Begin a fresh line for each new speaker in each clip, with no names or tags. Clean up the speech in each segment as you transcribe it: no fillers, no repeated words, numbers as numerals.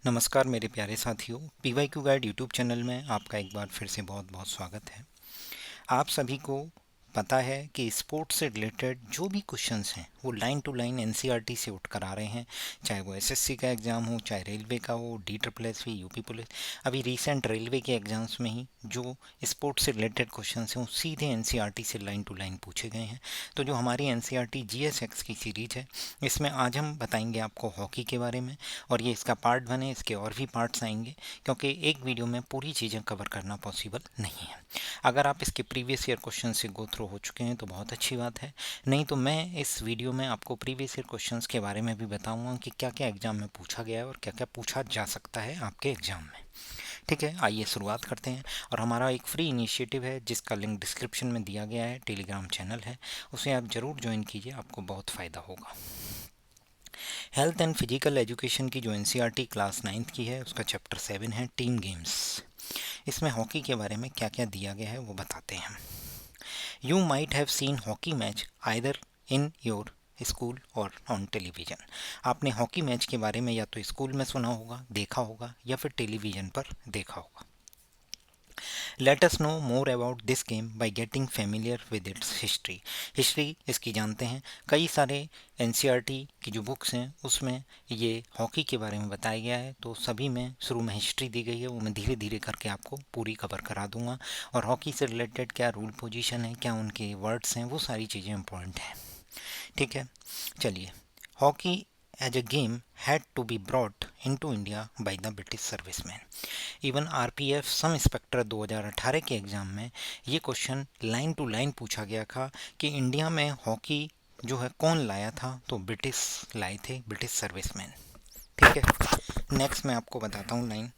नमस्कार मेरे प्यारे साथियों, पीवाईक्यू गाइड यूट्यूब चैनल में आपका एक बार फिर से बहुत बहुत स्वागत है। आप सभी को पता है कि स्पोर्ट्स से रिलेटेड जो भी क्वेश्चंस हैं वो लाइन टू लाइन एनसीईआरटी से उठकर आ रहे हैं। चाहे वो एसएससी का एग्ज़ाम हो, चाहे रेलवे का हो, DSSS, यूपी पुलिस। अभी रिसेंट रेलवे के एग्ज़ाम्स में ही जो स्पोर्ट्स से रिलेटेड क्वेश्चंस हैं वो सीधे एनसीईआरटी से लाइन टू लाइन पूछे गए हैं। तो जो हमारी एनसीईआरटी जीएसएक्स की सीरीज है, इसमें आज हम बताएंगे आपको हॉकी के बारे में। और ये इसका पार्ट 1 है, इसके और भी पार्ट्स आएंगे क्योंकि एक वीडियो में पूरी चीज़ें कवर करना पॉसिबल नहीं है। अगर आप इसके प्रीवियस ईयर क्वेश्चन से गो थ्रू हो चुके हैं तो बहुत अच्छी बात है, नहीं तो मैं इस वीडियो में आपको प्रीवियस ईयर क्वेश्चंस के बारे में भी बताऊंगा कि क्या क्या एग्जाम में पूछा गया है और क्या क्या पूछा जा सकता है आपके एग्जाम में। ठीक है, आइए शुरुआत करते हैं। और हमारा एक फ्री इनिशिएटिव है जिसका लिंक डिस्क्रिप्शन में दिया गया है, टेलीग्राम चैनल है, उसे आप ज़रूर ज्वाइन कीजिए, आपको बहुत फ़ायदा होगा। हेल्थ एंड फिजिकल एजुकेशन की जो एनसीईआरटी क्लास 9th की है उसका चैप्टर 7 है टीम गेम्स। इसमें हॉकी के बारे में क्या क्या दिया गया है वो बताते हैं। You might have seen hockey match either in your school और ऑन टेलीविज़न। आपने हॉकी मैच के बारे में या तो स्कूल में सुना होगा, देखा होगा, या फिर टेलीविज़न पर देखा होगा। Let us know more about this game by getting familiar with its history. History इसकी जानते हैं। कई सारे एनसीईआरटी की जो बुक्स हैं उसमें ये हॉकी के बारे में बताया गया है, तो सभी में शुरू में हिस्ट्री दी गई है, वो मैं धीरे धीरे करके आपको पूरी कवर करा दूंगा। और हॉकी से रिलेटेड क्या रूल पोजीशन है, क्या उनके वर्ड्स हैं, वो सारी चीज़ें इंपॉर्टेंट हैं। ठीक है, चलिए। Hockey as a game had to be brought into India by the British servicemen. Even RPF sub inspector 2018 के एग्ज़ाम में ये क्वेश्चन लाइन टू लाइन पूछा गया था कि इंडिया में हॉकी जो है कौन लाया था, तो ब्रिटिश लाए थे, ब्रिटिश सर्विसमैन। ठीक है, नेक्स्ट मैं आपको बताता हूँ line.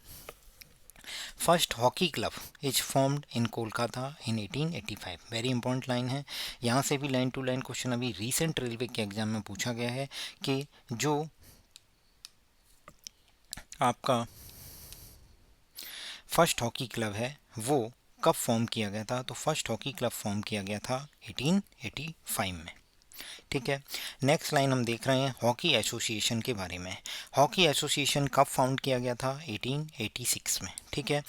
First hockey club is formed in Kolkata in 1885। Very important line है, यहाँ से भी लाइन टू लाइन क्वेश्चन अभी रिसेंट रेलवे के एग्जाम में पूछा गया है कि जो आपका फर्स्ट हॉकी क्लब है वो कब फॉर्म किया गया था। तो फर्स्ट हॉकी क्लब फॉर्म किया गया था 1885 में। ठीक है, नेक्स्ट लाइन हम देख रहे हैं हॉकी एसोसिएशन के बारे में। हॉकी एसोसिएशन कब फाउंड किया गया था, 1886 में। ठीक है,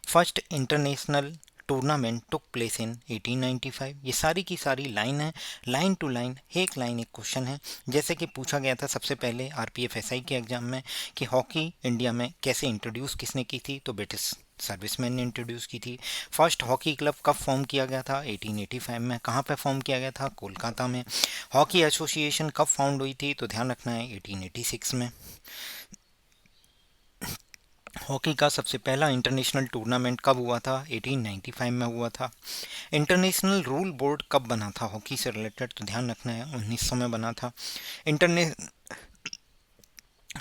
first international tournament took place in 1895। ये सारी की सारी लाइन है, लाइन टू लाइन, एक लाइन एक क्वेश्चन है। जैसे कि पूछा गया था सबसे पहले आरपीएफ एसआई के एग्जाम में कि हॉकी इंडिया में कैसे इंट्रोड्यूस किसने की थी, तो ब्रिटिश सर्विसमैन ने इंट्रोड्यूस की थी। फर्स्ट हॉकी क्लब कब फॉर्म किया गया था, 1885 में। कहाँ पे फॉर्म किया गया था, कोलकाता में। हॉकी एसोसिएशन कब फाउंड हुई थी, तो ध्यान रखना है 1886 में। हॉकी का सबसे पहला इंटरनेशनल टूर्नामेंट कब हुआ था, 1895 में हुआ था। इंटरनेशनल रूल बोर्ड कब बना था हॉकी से रिलेटेड, तो ध्यान रखना है 1900 में बना था। इंटरने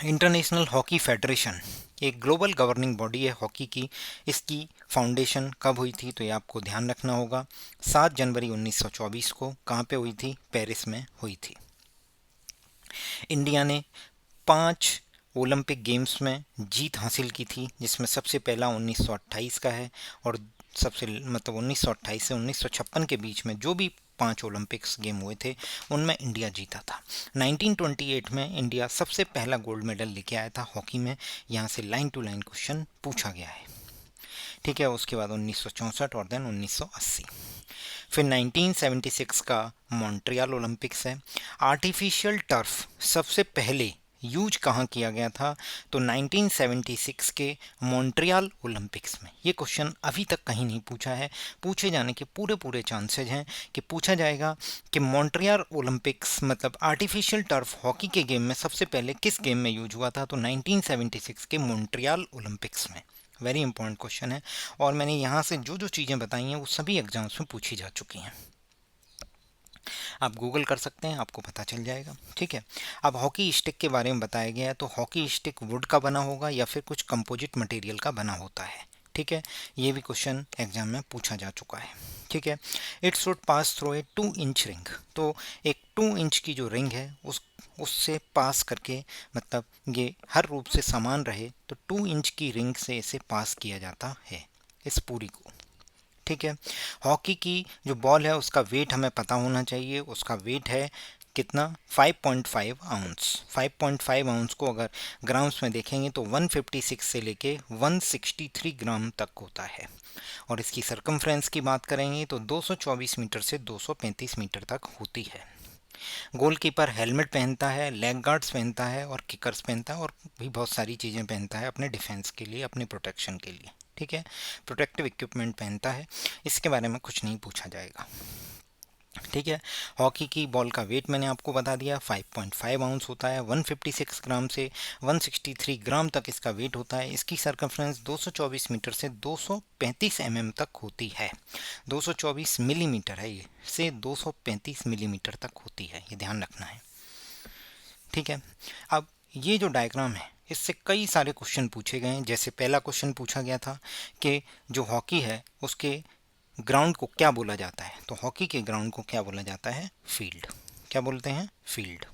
इंटरनेशनल हॉकी फेडरेशन एक ग्लोबल गवर्निंग बॉडी है हॉकी की, इसकी फाउंडेशन कब हुई थी, तो ये आपको ध्यान रखना होगा। 7 जनवरी 1924 को। कहाँ पे हुई थी, पेरिस में हुई थी। इंडिया ने 5 ओलंपिक गेम्स में जीत हासिल की थी, जिसमें सबसे पहला 1928 का है। और सबसे मतलब 1928 से 1956 के बीच में जो भी 5 ओलंपिक्स गेम हुए थे उनमें इंडिया जीता था। 1928 में इंडिया सबसे पहला गोल्ड मेडल लेके आया था हॉकी में। यहाँ से लाइन टू लाइन क्वेश्चन पूछा गया है। ठीक है, उसके बाद 1964 और देन 1980। फिर 1976 का मॉन्ट्रियल ओलंपिक्स है। आर्टिफिशियल टर्फ सबसे पहले यूज कहाँ किया गया था, तो 1976 के मॉन्ट्रियल ओलंपिक्स में। ये क्वेश्चन अभी तक कहीं नहीं पूछा है, पूछे जाने के पूरे पूरे चांसेज हैं कि पूछा जाएगा कि मॉन्ट्रियल ओलंपिक्स मतलब आर्टिफिशियल टर्फ हॉकी के गेम में सबसे पहले किस गेम में यूज हुआ था, तो 1976 के मॉन्ट्रियल ओलंपिक्स में। वेरी इंपॉर्टेंट क्वेश्चन है, और मैंने यहाँ से जो जो चीज़ें बताई हैं वो सभी एग्जाम्स में पूछी जा चुकी हैं। आप गूगल कर सकते हैं, आपको पता चल जाएगा। ठीक है, अब हॉकी स्टिक के बारे में बताया गया है, तो हॉकी स्टिक वुड का बना होगा या फिर कुछ कंपोजिट मटेरियल का बना होता है। ठीक है, ये भी क्वेश्चन एग्जाम में पूछा जा चुका है। ठीक है, it should pass through a 2 inch ring. तो एक 2 इंच की जो रिंग है उससे पास करके, मतलब ये हर रूप से समान रहे, तो 2 इंच की रिंग से इसे पास किया जाता है, इस पूरी को। ठीक है, हॉकी की जो बॉल है उसका वेट हमें पता होना चाहिए, उसका वेट है कितना 5.5 आउंस। 5.5 आउंस को अगर ग्राम्स में देखेंगे तो 156 से लेके 163 ग्राम तक होता है। और इसकी सरकमफ्रेंस की बात करेंगे तो 224 मीटर से 235 मीटर तक होती है। गोलकीपर हेलमेट पहनता है, लेग गार्ड्स पहनता है और किकर्स पहनता है और भी बहुत सारी चीज़ें पहनता है अपने डिफेंस के लिए, अपने प्रोटेक्शन के लिए। ठीक है, प्रोटेक्टिव इक्विपमेंट पहनता है, इसके बारे में कुछ नहीं पूछा जाएगा। ठीक है, हॉकी की बॉल का वेट मैंने आपको बता दिया 5.5 आउंस होता है। 156 ग्राम से 163 ग्राम तक इसका वेट होता है। इसकी सरकमफ्रेंस 224 मीटर से 235 तक होती है। 224 मिलीमीटर है ये, से 235 मिलीमीटर तक होती है, ये ध्यान रखना है। ठीक है, अब ये जो डायग्राम है इससे कई सारे क्वेश्चन पूछे गए हैं। जैसे पहला क्वेश्चन पूछा गया था कि जो हॉकी है उसके ग्राउंड को क्या बोला जाता है, तो हॉकी के ग्राउंड को क्या बोला जाता है, फील्ड। क्या बोलते हैं, फील्ड।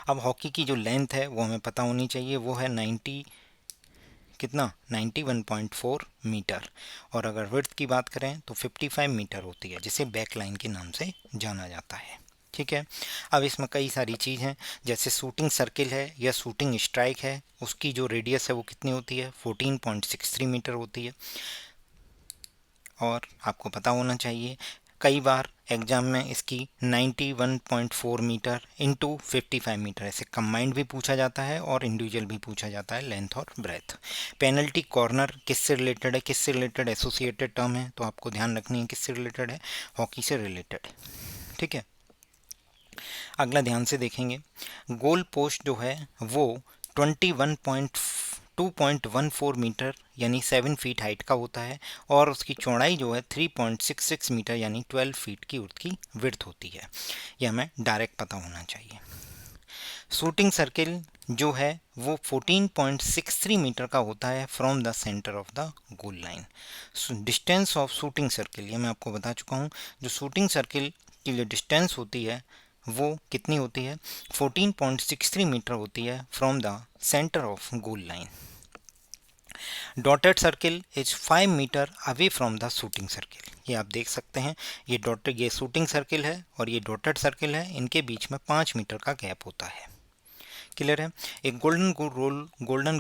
अब हॉकी की जो लेंथ है वो हमें पता होनी चाहिए, वो है 91.4 मीटर। और अगर विड्थ की बात करें तो 55 मीटर होती है, जिसे बैक लाइन के नाम से जाना जाता है। ठीक है, अब इसमें कई सारी चीज़ हैं, जैसे शूटिंग सर्किल है या शूटिंग स्ट्राइक है, उसकी जो रेडियस है वो कितनी होती है, 14.63 मीटर होती है। और आपको पता होना चाहिए कई बार एग्जाम में इसकी 91.4 मीटर इंटू 55 मीटर ऐसे कंबाइंड भी पूछा जाता है और इंडिविजुअल भी पूछा जाता है, लेंथ और ब्रेथ। पेनल्टी कॉर्नर किससे रिलेटेड है, किससे रिलेटेड एसोसिएटेड टर्म है, तो आपको ध्यान रखनी है किससे रिलेटेड है, हॉकी से रिलेटेड है। ठीक है, अगला ध्यान से देखेंगे, गोल पोस्ट जो है वो 2.14 मीटर यानी 7 फीट हाइट का होता है और उसकी चौड़ाई जो है 3.66 मीटर यानी 12 फीट की उसकी विड्थ होती है। यह हमें डायरेक्ट पता होना चाहिए। शूटिंग सर्किल जो है वो 14.63 मीटर का होता है from the centre of the goal line. Distance of shooting circle ये मैं आपको बता चुका हूँ। जो शूटिंग सर्किल की जो डिस्टेंस होती है वो कितनी होती है, 14.63 मीटर होती है from the centre of goal line. Dotted circle is 5 metre away from the shooting circle. ये आप देख सकते हैं, ये शूटिंग सर्किल है और ये डॉटेड सर्किल है, इनके बीच में 5 मीटर का गैप होता है। क्लियर है। एक गोल्डन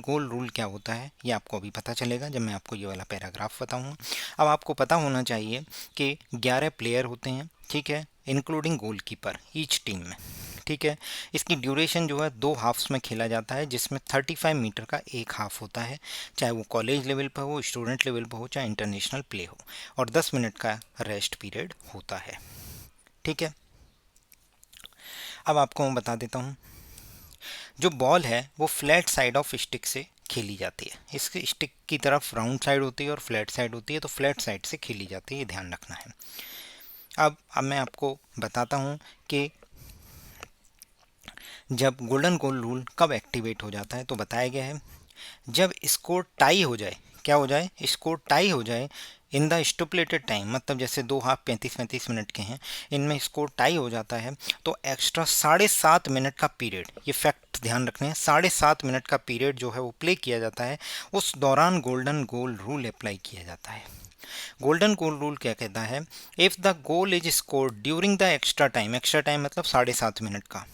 गोल रूल क्या होता है ये आपको अभी पता चलेगा जब मैं आपको ये वाला पैराग्राफ बताऊंगा। अब आपको पता होना चाहिए कि 11 प्लेयर होते हैं, ठीक है, इंक्लूडिंग गोलकीपर ईच टीम में। ठीक है, इसकी ड्यूरेशन जो है 2 हाफ्स में खेला जाता है, जिसमें 35 मीटर का एक हाफ होता है, चाहे वो कॉलेज लेवल पर हो, स्टूडेंट लेवल पर हो, चाहे इंटरनेशनल प्ले हो, और 10 मिनट का रेस्ट पीरियड होता है। ठीक है, अब आपको मैं बता देता हूँ, जो बॉल है वो फ्लैट साइड ऑफ स्टिक से खेली जाती है। इसके स्टिक की तरफ राउंड साइड होती है और फ्लैट साइड होती है, तो फ्लैट साइड से खेली जाती है, ये ध्यान रखना है। अब मैं आपको बताता हूँ कि जब गोल्डन गोल रूल कब एक्टिवेट हो जाता है, तो बताया गया है जब स्कोर टाई हो जाए। क्या हो जाए, स्कोर टाई हो जाए इन द स्टुपलेटेड टाइम, मतलब जैसे 2 हाफ 35-35 मिनट के हैं, इनमें स्कोर टाई हो जाता है तो एक्स्ट्रा 7.5 मिनट का पीरियड, ये फैक्ट ध्यान रखने हैं, 7.5 मिनट का पीरियड जो है वो प्ले किया जाता है। उस दौरान गोल्डन गोल रूल अप्लाई किया जाता है। गोल्डन गोल रूल क्या कहता है, if the goal is scored during the extra time, extra time मतलब 7.5 मिनट का,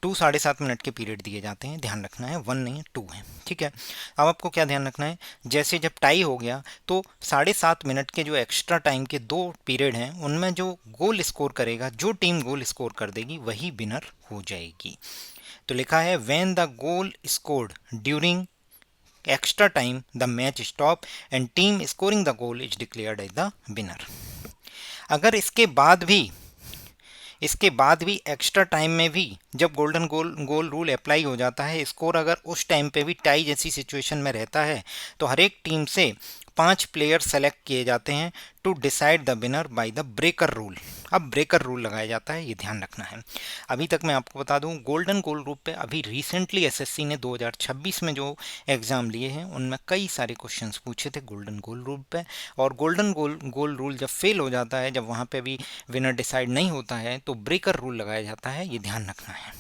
7.5 मिनट के पीरियड दिए जाते हैं, ध्यान रखना है, 1 नहीं 2 है। ठीक है, अब आपको क्या ध्यान रखना है, जैसे जब टाई हो गया तो 7.5 मिनट के जो एक्स्ट्रा टाइम के 2 पीरियड हैं उनमें जो गोल स्कोर करेगा, जो टीम गोल स्कोर कर देगी वही विनर हो जाएगी। तो लिखा है when the goal scored during extra time the match stop and team scoring the goal is declared as the winner. अगर इसके बाद भी एक्स्ट्रा टाइम में भी जब गोल्डन गोल रूल अप्लाई हो जाता है, स्कोर अगर उस टाइम पे भी टाई जैसी सिचुएशन में रहता है, तो हर एक टीम से 5 प्लेयर सेलेक्ट किए जाते हैं to decide the winner by the breaker rule. अब ब्रेकर रूल लगाया जाता है, ये ध्यान रखना है। अभी तक मैं आपको बता दूं, गोल्डन गोल रूल पे अभी रिसेंटली एसएससी ने 2026 में जो एग्ज़ाम लिए हैं उनमें कई सारे क्वेश्चंस पूछे थे गोल्डन गोल रूल पे। और गोल्डन गोल रूल जब फेल हो जाता है, जब वहाँ पे भी विनर डिसाइड नहीं होता है, तो ब्रेकर रूल लगाया जाता है, ये ध्यान रखना है।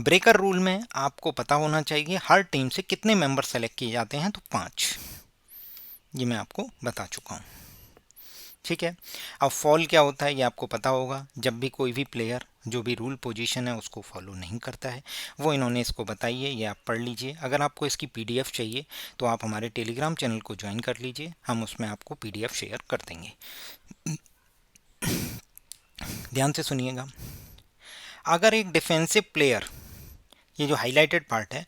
ब्रेकर रूल में आपको पता होना चाहिए हर टीम से कितने मेंबर सेलेक्ट किए जाते हैं, तो 5, ये मैं आपको बता चुका हूँ। ठीक है। अब फॉल क्या होता है ये आपको पता होगा, जब भी कोई भी प्लेयर जो भी रूल पोजीशन है उसको फॉलो नहीं करता है, वो इन्होंने इसको बताई है, ये आप पढ़ लीजिए। अगर आपको इसकी पीडीएफ चाहिए तो आप हमारे टेलीग्राम चैनल को ज्वाइन कर लीजिए, हम उसमें आपको पीडीएफ शेयर कर देंगे। ध्यान से सुनिएगा। अगर एक डिफेंसिव प्लेयर, ये जो हाईलाइटेड पार्ट है,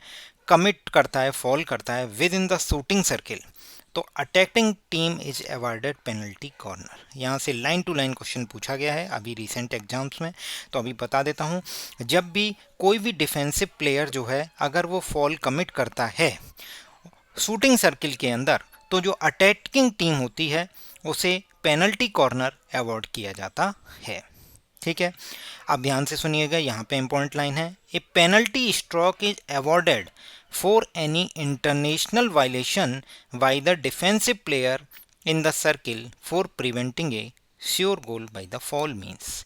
कमिट करता है, फॉल करता है within the shooting circle, तो attacking team is awarded penalty corner. यहाँ से लाइन टू लाइन क्वेश्चन पूछा गया है अभी रिसेंट एग्जाम्स में, तो अभी बता देता हूँ। जब भी कोई भी डिफेंसिव प्लेयर जो है अगर वो फॉल कमिट करता है शूटिंग सर्किल के अंदर, तो जो अटैकिंग टीम होती है उसे पेनल्टी कॉर्नर अवॉर्ड किया जाता है। ठीक है। अब ध्यान से सुनिएगा, यहाँ पे इंपॉर्टेंट लाइन है, a penalty stroke is awarded for any international violation by the defensive player in the circle for preventing a sure goal by the foul means.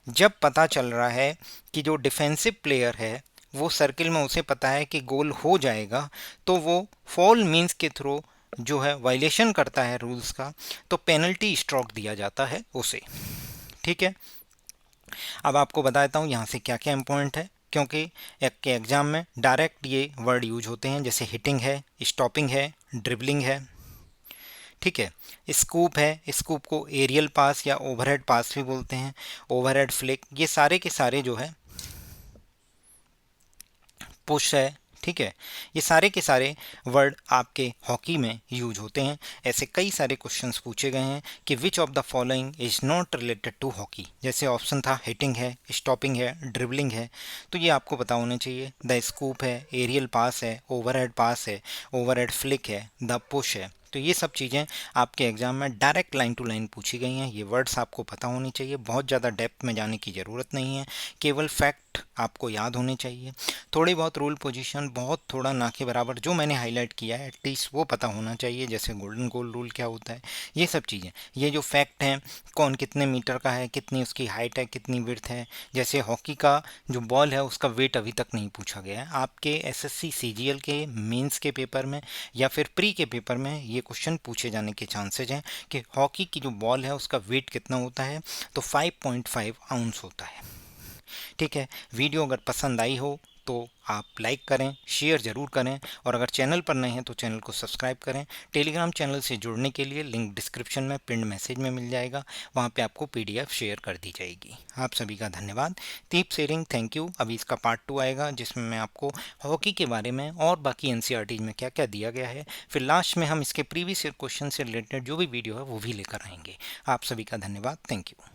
जब पता चल रहा है कि जो डिफेंसिव प्लेयर है वो सर्किल में उसे पता है कि गोल हो जाएगा, तो वो फॉल मीन्स के थ्रू जो है वायलेशन करता है रूल्स का, तो पेनल्टी स्ट्रोक दिया जाता है उसे। ठीक है। अब आपको बता देता हूँ यहाँ से क्या क्या इंपॉर्टेंट है, क्योंकि एक के एग्जाम में डायरेक्ट ये वर्ड यूज होते हैं, जैसे हिटिंग है, स्टॉपिंग है, ड्रिबलिंग है। ठीक है। स्कूप है, स्कूप को एरियल पास या ओवरहेड पास भी बोलते हैं, ओवरहेड फ्लिक, ये सारे के सारे जो है, पुश है। ठीक है। ये सारे के सारे वर्ड आपके हॉकी में यूज होते हैं। ऐसे कई सारे क्वेश्चंस पूछे गए हैं कि which of the following is not related to hockey. जैसे ऑप्शन था हिटिंग है, स्टॉपिंग है, ड्रिबलिंग है, तो ये आपको पता होना चाहिए। द स्कूप है, एरियल पास है, ओवरहेड पास है, ओवरहेड फ्लिक है, द पुश है। तो ये सब चीज़ें आपके एग्जाम में डायरेक्ट लाइन टू लाइन पूछी गई हैं। ये वर्ड्स आपको पता होनी चाहिए, बहुत ज़्यादा डेप्थ में जाने की ज़रूरत नहीं है, केवल फैक्ट आपको याद होने चाहिए। थोड़ी बहुत रूल पोजीशन, बहुत थोड़ा ना के बराबर जो मैंने हाईलाइट किया है एटलीस्ट वो पता होना चाहिए, जैसे गोल्डन गोल रूल क्या होता है, ये सब चीज़ें। ये जो फैक्ट हैं, कौन कितने मीटर का है, कितनी उसकी हाइट है, कितनी विड्थ है। जैसे हॉकी का जो बॉल है उसका वेट अभी तक नहीं पूछा गया है। आपके एसएससी सीजीएल के मेंस के पेपर में या फिर प्री के पेपर में ये क्वेश्चन पूछे जाने के चांसेज हैं कि हॉकी की जो बॉल है उसका वेट कितना होता है, तो 5.5 आउंस होता है। ठीक है। वीडियो अगर पसंद आई हो तो आप लाइक करें, शेयर ज़रूर करें, और अगर चैनल पर नए हैं तो चैनल को सब्सक्राइब करें। टेलीग्राम चैनल से जुड़ने के लिए लिंक डिस्क्रिप्शन में पिन मैसेज में मिल जाएगा, वहाँ पे आपको पीडीएफ शेयर कर दी जाएगी। आप सभी का धन्यवाद। Keep sharing, thank you. अभी इसका पार्ट 2 आएगा जिसमें मैं आपको हॉकी के बारे में और बाकी एनसीईआरटी में क्या क्या दिया गया है, फिर लास्ट में हम इसके प्रीवियस ईयर क्वेश्चन से रिलेटेड जो भी वीडियो है वो भी लेकर आएंगे। आप सभी का धन्यवाद, थैंक यू।